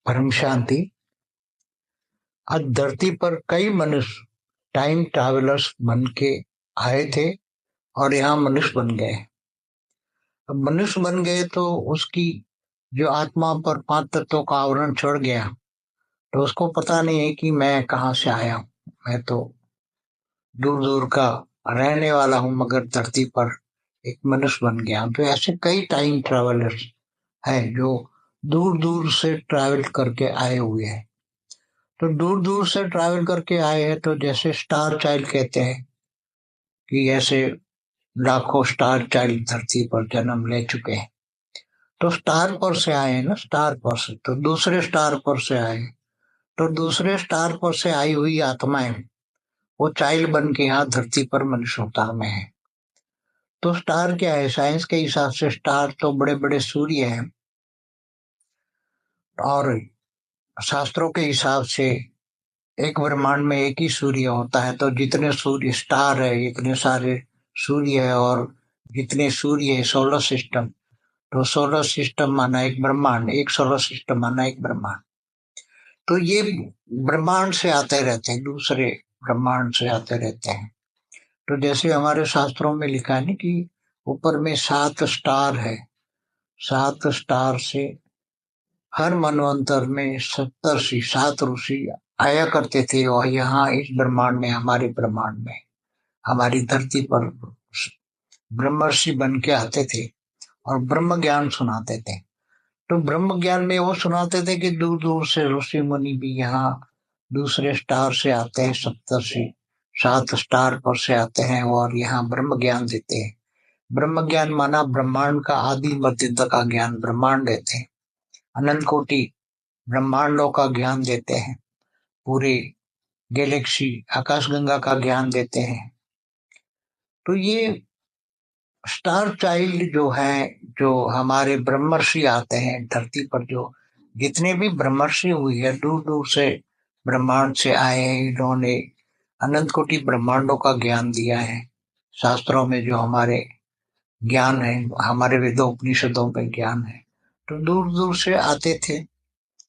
परम शांति। आज धरती पर कई मनुष्य टाइम ट्रैवलर्स बन के आए थे और यहाँ मनुष्य बन गए। अब मनुष्य बन गए तो उसकी जो आत्मा पर 5 तत्वों का आवरण चढ़ गया, तो उसको पता नहीं है कि मैं कहाँ से आया हूँ। मैं तो दूर दूर का रहने वाला हूँ, मगर धरती पर एक मनुष्य बन गया। तो ऐसे कई टाइम ट्रैवलर्स हैं जो दूर दूर से ट्रैवल करके आए हुए हैं। तो दूर दूर से ट्रैवल करके आए हैं, तो जैसे स्टार चाइल्ड कहते हैं कि ऐसे लाखों स्टार चाइल्ड धरती पर जन्म ले चुके हैं। तो स्टार पर से आए हैं ना, स्टार पर से, तो दूसरे स्टार पर से आए। तो दूसरे स्टार पर से आई हुई आत्माएं वो चाइल्ड बन के यहाँ धरती पर मनुष्य अवतार में है। तो स्टार क्या है? साइंस के हिसाब से स्टार तो बड़े बड़े सूर्य हैं, और शास्त्रों के हिसाब से एक ब्रह्मांड में एक ही सूर्य होता है। तो जितने सूर्य स्टार है, इतने सारे सूर्य है, और जितने सूर्य है सोलर सिस्टम, तो सोलर सिस्टम माना एक ब्रह्मांड, एक सोलर सिस्टम माना एक ब्रह्मांड। तो ये ब्रह्मांड से आते रहते हैं, दूसरे ब्रह्मांड से आते रहते हैं। तो जैसे हमारे शास्त्रों में लिखा है ना कि ऊपर में 7 स्टार है, 7 स्टार से हर मनवंतर में सप्तर्षि 7 ऋषि आया करते थे, और यहाँ इस ब्रह्मांड में, हमारे ब्रह्मांड में, हमारी धरती पर ब्रह्मर्षि बन के आते थे और ब्रह्म ज्ञान सुनाते थे। तो ब्रह्म ज्ञान में वो सुनाते थे कि दूर दूर से ऋषि मुनि भी यहाँ दूसरे स्टार से आते हैं, सप्तर्षि 7 स्टार पर से आते हैं और यहाँ ब्रह्म ज्ञान देते हैं। ब्रह्म ज्ञान माना ब्रह्मांड का आदि मध्य तक का ज्ञान ब्रह्मांड देते हैं, अनंत कोटि ब्रह्मांडों का ज्ञान देते हैं, पूरे गैलेक्सी आकाशगंगा का ज्ञान देते हैं। तो ये स्टार चाइल्ड जो है, जो हमारे ब्रह्मर्षि आते हैं धरती पर, जो जितने भी ब्रह्मर्षि हुई है दूर दूर से ब्रह्मांड से आए हैं, इन्होंने अनंत कोटि ब्रह्मांडों का ज्ञान दिया है। शास्त्रों में जो हमारे ज्ञान है, हमारे वेदों उपनिषदों में ज्ञान है, तो दूर दूर से आते थे।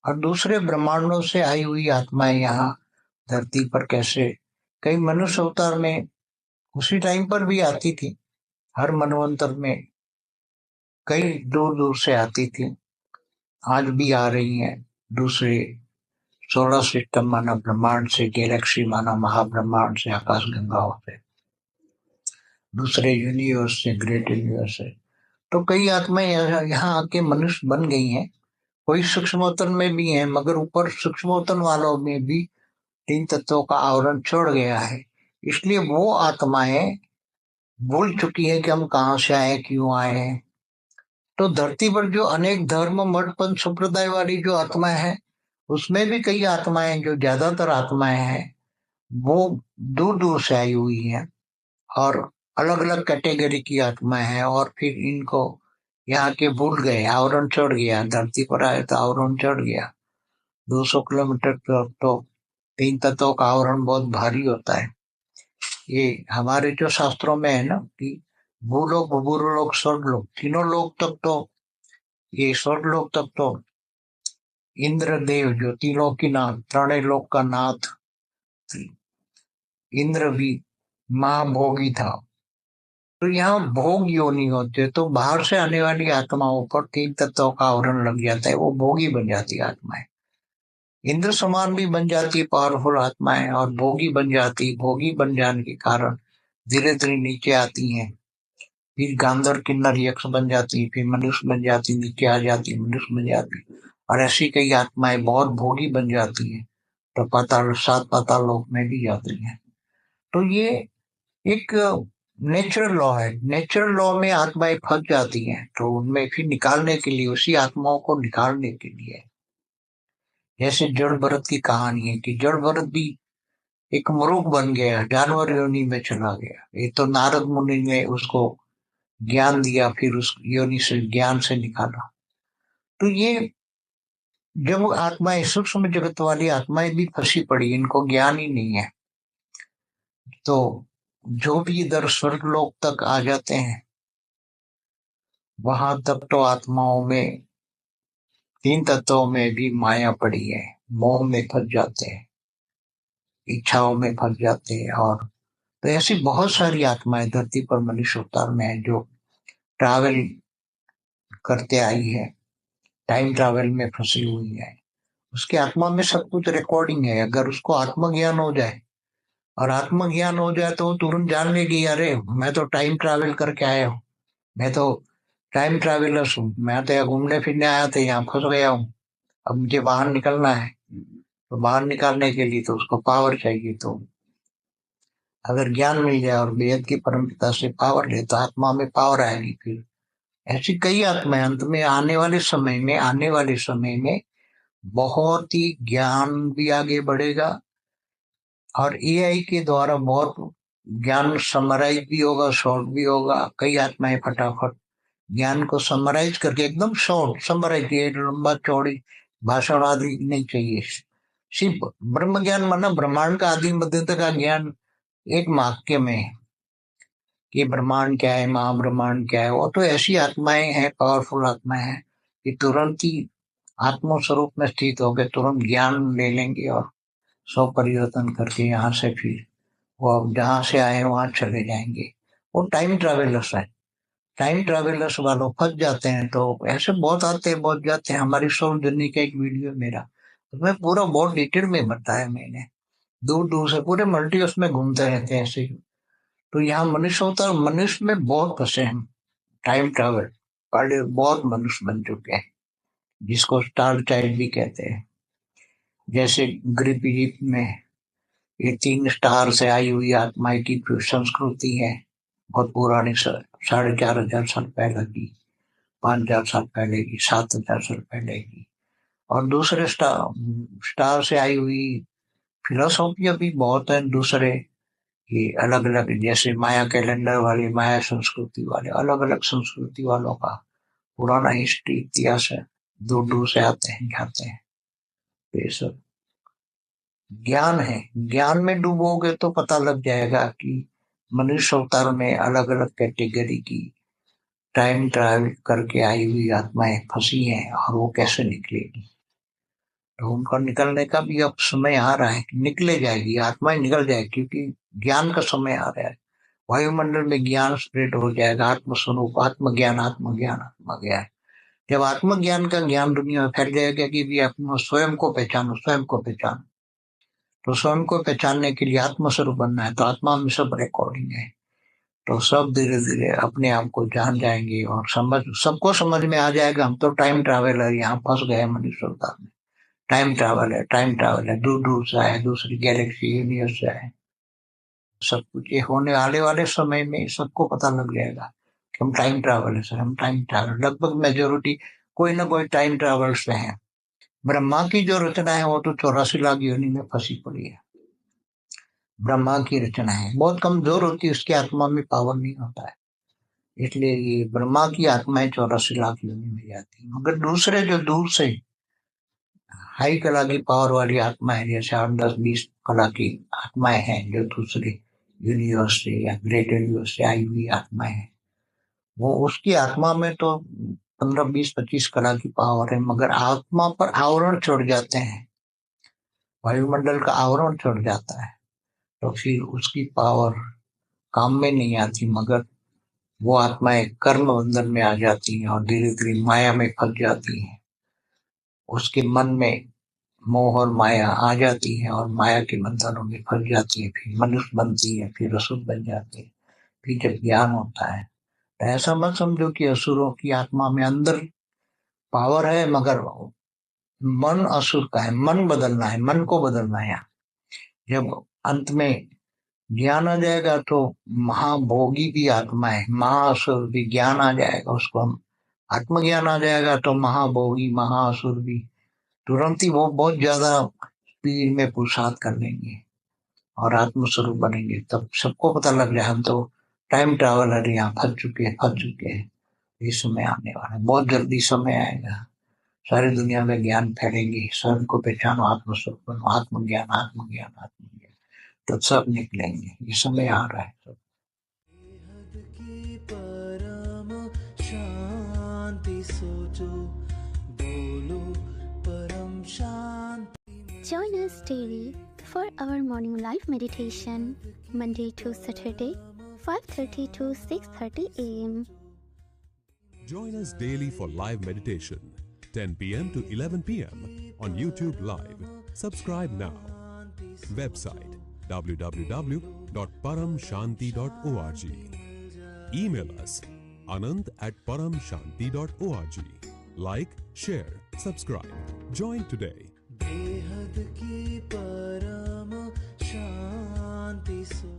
और दूसरे ब्रह्मांडों से आई हुई आत्माएं यहाँ धरती पर कैसे कई मनुष्य अवतार में उसी टाइम पर भी आती थी, हर मनवंतर में कई दूर दूर से आती थी, आज भी आ रही हैं। दूसरे सोलर सिस्टम माना ब्रह्मांड से, गैलेक्सी माना महाब्रह्मांड से, आकाश गंगाओं से, दूसरे यूनिवर्स से, ग्रेट यूनिवर्स से। तो कई आत्माएं यहाँ आके मनुष्य बन गई हैं। कोई सूक्ष्मोत्तन में भी है, मगर ऊपर सूक्ष्मोत्तन वालों में भी 3 तत्वों का आवरण छोड़ गया है। इसलिए वो आत्माएं भूल चुकी है कि हम कहाँ से आए, क्यों आए हैं। तो धरती पर जो अनेक धर्म मठ पंथ संप्रदाय वाली जो आत्माएं हैं, उसमें भी कई आत्माएं, जो ज्यादातर आत्माएं हैं, वो दूर दूर से आई हुई हैं और अलग अलग कैटेगरी की आत्माएं हैं। और फिर इनको यहाँ के भूल गए, आवरण चढ़ गया, धरती पर आए तो आवरण चढ़ गया। 200 किलोमीटर तक तो 3 तत्वों का आवरण बहुत भारी होता है। ये हमारे जो शास्त्रों में है ना कि भूलोक, भूलोक, स्वर्गलोक, तीनों लोक तक तो, ये स्वर्गलोक तक तो इंद्रदेव जो तीनों की नाथ, त्रणय लोक का नाथ इंद्र भी महाभोगी था। तो यहाँ भोग योनि होते, तो बाहर से आने वाली आत्माओं पर 3 तत्वों का आवरण लग जाता है, वो भोगी बन जाती है आत्माएं। इंद्र समान भी बन जाती है पावरफुल आत्माएं, और भोगी बन जाती, भोगी बन जाने के कारण धीरे धीरे नीचे आती हैं। फिर गांधर किन्नर यक्ष बन जाती, फिर मनुष्य बन जाती, नीचे आ जाती, मनुष्य बन जाती, और ऐसी कई आत्माएं बहुत भोगी बन जाती हैं, तो पाताल, 7 पाताल लोक में भी जाती हैं। तो ये एक नेचुरल लॉ है। नेचुरल लॉ में आत्माएं फंस जाती हैं, तो उनमें फिर निकालने के लिए, उसी आत्माओं को निकालने के लिए, जैसे जड़ भरत की कहानी है कि जड़ भरत भी एक मृग बन गया, जानवर योनि में चला गया। ये तो नारद मुनि ने उसको ज्ञान दिया, फिर उस योनि से, ज्ञान से निकाला। तो ये जब आत्माएं, सूक्ष्म जगत वाली आत्माएं भी फंसी पड़ी, इनको ज्ञान ही नहीं है, तो जो भी इधर स्वर्गलोक तक आ जाते हैं, वहां तक तो आत्माओं में तीन तत्वों में भी माया पड़ी है, मोह में फंस जाते हैं, इच्छाओं में फंस जाते हैं। और तो ऐसी बहुत सारी आत्माएं धरती पर मनुष्य अवतार में है जो ट्रैवल करते आई है, टाइम ट्रैवल में फंसी हुई है। उसकी आत्मा में सब कुछ रिकॉर्डिंग है। अगर उसको आत्मज्ञान हो जाए, और आत्मज्ञान हो जाए तो वो तुरंत जान लेगी, अरे मैं तो टाइम ट्रैवल करके आया हूँ, मैं तो टाइम ट्रैवलर्स हूँ, मैं तो यहाँ घूमने फिरने आया था, यहाँ फंस गया हूँ, अब मुझे बाहर निकलना है। तो बाहर निकालने के लिए तो उसको पावर चाहिए। तो अगर ज्ञान मिल जाए और वेद की परमपिता से पावर ले तो आत्मा में पावर आएगी। फिर ऐसी कई आत्माएं अंत में आने वाले समय में बहुत ही ज्ञान भी आगे बढ़ेगा, और एआई के द्वारा बहुत ज्ञान समराइज भी होगा, शॉर्ट भी होगा। कई आत्माएं फटाफट ज्ञान को समराइज करके एकदम शॉर्ट समराइज, ये लंबा चौड़ी भाषण आदि नहीं चाहिए। सिर्फ ब्रह्म ज्ञान माना ब्रह्मांड का आदि मध्य तक का ज्ञान एक वाक्य में, कि ब्रह्मांड क्या है, महाब्रह्मांड क्या है। वो तो ऐसी आत्माएं हैं, पावरफुल आत्माएं हैं कि तुरंत ही आत्म स्वरूप में स्थित होकर तुरंत ज्ञान ले लेंगे और स्व परिवर्तन करके यहाँ से फिर वो अब जहाँ से आए वहां चले जाएंगे। वो टाइम ट्रैवलर्स है। टाइम ट्रैवलर्स वालों फंस जाते हैं तो ऐसे बहुत आते हैं, बहुत जाते हैं। हमारी सोल जर्नी का एक वीडियो मेरा, उसमें पूरा बहुत डिटेल में बताया मैंने। दूर दूर से पूरे मल्टीवर्स में घूमते रहते हैं ऐसे ही। तो यहाँ मनुष्य होता है, मनुष्य में बहुत फंसे हैं टाइम ट्रैवल वाले, बहुत मनुष्य बन चुके हैं, जिसको स्टार चाइल्ड भी कहते हैं। जैसे ग्रीक इजिप्ट में ये 3 स्टार से आई हुई आत्माएं की संस्कृति है, बहुत पुरानी, 4,500 साल पहले की, 5,000 साल पहले की, 7,000 साल पहले की। और दूसरे स्टार से आई हुई फिलोसॉफी भी बहुत है दूसरे, कि अलग अलग, जैसे माया कैलेंडर वाले, माया संस्कृति वाले, अलग अलग संस्कृति वालों का पुराना हिस्ट्री इतिहास है। दूर दूर से आते हैं, जाते हैं। तो ये सब ज्ञान है। ज्ञान में डूबोगे तो पता लग जाएगा कि मनुष्य अवतार में अलग अलग कैटेगरी की टाइम ट्रैवल करके आई हुई आत्माएं फंसी हैं, और वो कैसे निकलेगी। तो उनका निकलने का भी अब समय आ रहा है, निकले जाएगी, आत्माएं निकल जाएगी, क्योंकि ज्ञान का समय आ रहा है। वायुमंडल में ज्ञान स्प्रेड हो जाएगा, आत्मस्वरूप, आत्मज्ञान, आत्मज्ञान, आत्मज्ञान। जब आत्मज्ञान का ज्ञान दुनिया में फैल जाएगा कि भी अपना स्वयं को पहचानो, स्वयं को पहचानो, तो स्वयं को पहचानने के लिए आत्मस्वरूप बनना है। तो आत्मा में सब रिकॉर्डिंग है। तो सब धीरे धीरे अपने आप को जान जाएंगे और सबको समझ में आ जाएगा, हम तो टाइम ट्रैवलर यहाँ फंस गए मनुष्य अवतार में। टाइम ट्रैवल है, टाइम ट्रैवल है, दूर दूर से आए, दूसरी गैलेक्सी यूनिवर्स से आए। सब कुछ ये होने आने वाले समय में सबको पता लग जाएगा कि हम टाइम ट्रैवलर है, हम टाइम ट्रैवल, लगभग मेजोरिटी कोई ना कोई टाइम ट्रैवल्स में है। ब्रह्मा की जो रचना है वो तो 84 लाख योनि में फंसी पड़ी है। ब्रह्मा की रचना है बहुत कमजोर होती है, उसकी आत्मा में पावर नहीं होता है, इसलिए ये ब्रह्मा की आत्माएं 84 लाख योनि में जाती है। मगर दूसरे जो दूर से हाई कला की पावर वाली आत्मा है, जैसे 8, 10, 20 कला की आत्माएं हैं जो दूसरे यूनिवर्स से या ग्रेट यूनिवर्स से आई हुई आत्माएं हैं, वो उसकी आत्मा में तो 15, 20, 25 कला की पावर है, मगर आत्मा पर आवरण चढ़ जाते हैं, वायुमंडल का आवरण चढ़ जाता है, तो फिर उसकी पावर काम में नहीं आती। मगर वो आत्माएं कर्म बंधन में आ जाती हैं और धीरे धीरे माया में फंस जाती हैं। उसके मन में मोह और माया आ जाती है और माया के बंधनों में फंस जाती है, फिर मनुष्य बनती है, फिर असुर बन जाती है। फिर जब ज्ञान होता है तो ऐसा मत समझो कि असुरों की आत्मा में अंदर पावर है, मगर मन असुर का है, मन बदलना है, मन को बदलना है। जब अंत में ज्ञान आ जाएगा तो महाभोगी भी आत्मा है, महाअसुर भी, ज्ञान आ जाएगा उसको, हम आत्मज्ञान आ जाएगा तो महाभोगी महाअसुर भी तुरंत ही वो बहुत ज्यादा स्पीड में पुरुषार्थ कर लेंगे और आत्मस्वरूप बनेंगे। तब सबको पता लग जाए हम तो टाइम ट्रैवलर यहाँ फंस चुके हैं। ये समय आने वाला है, बहुत जल्दी समय आएगा, सारी दुनिया में ज्ञान फैलेंगे, स्वयं को पहचानो, आत्मस्वरूप बनो, आत्मज्ञान, आत्मज्ञान, आत्मज्ञान, तो सब निकलेंगे। ये समय आ रहा है सब। बेहद की परम शांति सोचो, बोलो Join us daily for our morning live meditation, Monday to Saturday, 5:30 to 6:30 a.m. Join us daily for live meditation, 10 p.m. to 11 p.m. on YouTube Live. Subscribe now. Website www.paramshanti.org. Email us anand@paramshanti.org. Like, share, subscribe. Join today. बेहद की परम शांति सो